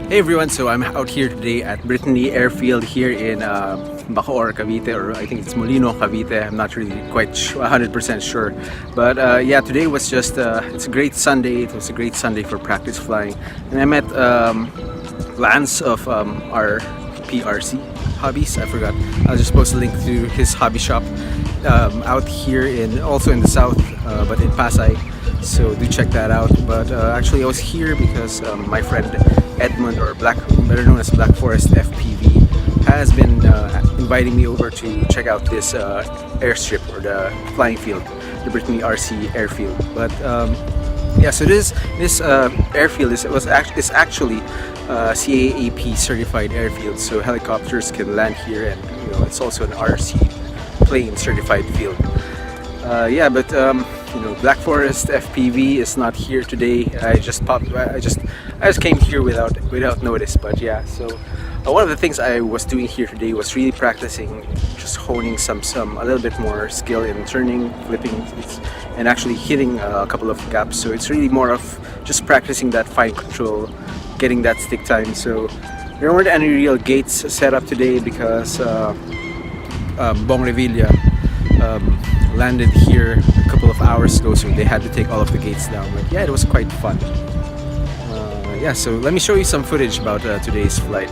Hey everyone, so I'm out here today at Brittany Airfield here in Bacoor, Cavite, or I think it's Molino, Cavite. I'm not really quite 100% sure. But yeah, today was just, it's a great Sunday. It was a great Sunday for practice flying. And I met Lance of RP RC Hobbies. I forgot. I'll just post a link to his hobby shop out here also in the south, but in Pasay. So do check that out. But actually I was here because my friend Edmund, or better known as Blackforest FPV, has been inviting me over to check out this airstrip, or the flying field, the Brittany RC Airfield. But yeah, so this airfield is actually CAAP certified airfield, so helicopters can land here, and it's also an RC plane certified field. Yeah, but Blackforest FPV is not here today. I just came here without notice. But yeah, so one of the things I was doing here today was really practicing, just honing a little bit more skill in turning, flipping, and actually hitting a couple of gaps. So it's really more of just practicing that fine control, getting that stick time. So there weren't any real gates set up today because Bong Revilla landed here a couple of hours ago, so they had to take all of the gates down. But yeah, it was quite fun. Yeah, so let me show you some footage about today's flight.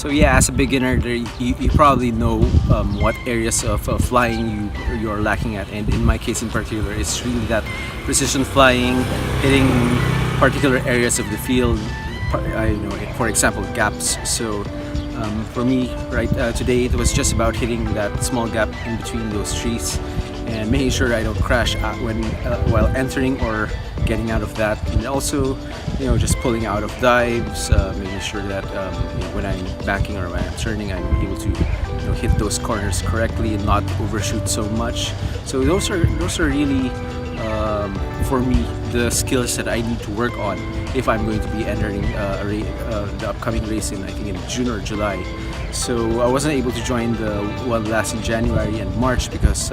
So yeah, as a beginner, you probably know what areas of flying you're lacking at, and in my case in particular, it's really that precision flying, hitting particular areas of the field. For example, gaps. So for me, right today, it was just about hitting that small gap in between those trees and making sure I don't crash while entering or getting out of that, and also just pulling out of dives, making sure that when I'm banking or when I'm turning, I'm able to hit those corners correctly and not overshoot so much. So those are really for me the skills that I need to work on if I'm going to be entering the upcoming race in, I think, in June or July. So I wasn't able to join the one last in January and March because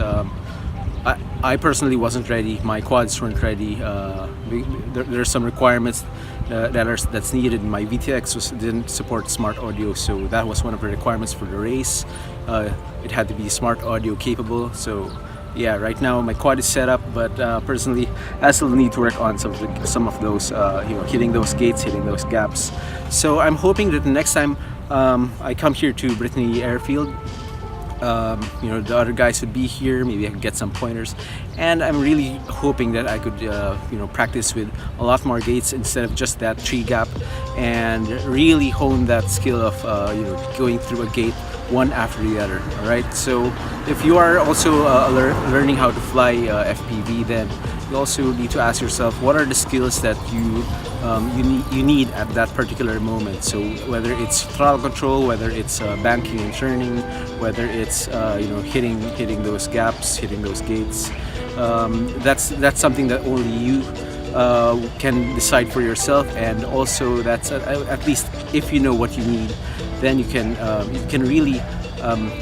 I personally wasn't ready. My quads weren't ready. There are some requirements that's needed. My VTX didn't support smart audio, so that was one of the requirements for the race. It had to be smart audio capable. So yeah, right now my quad is set up, but personally I still need to work on some of those, hitting those gates, hitting those gaps. So I'm hoping that the next time I come here to Brittany Airfield, the other guys would be here. Maybe I could get some pointers, and I'm really hoping that I could practice with a lot more gates instead of just that tree gap, and really hone that skill of going through a gate one after the other. All right, so if you are also learning how to fly FPV, then you also need to ask yourself, what are the skills that you need at that particular moment. So whether it's throttle control, whether it's banking and turning, whether it's hitting those gaps, hitting those gates, that's something that only you can decide for yourself. And also that's at least if you know what you need, then you can really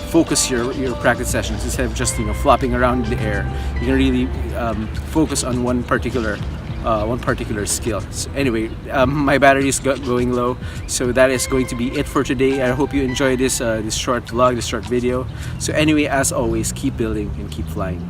focus your practice sessions instead of just flopping around in the air. You can really focus on one particular skill. So anyway, my battery is going low, so that is going to be it for today. I hope you enjoyed this short vlog, this short video. So anyway, as always, keep building and keep flying.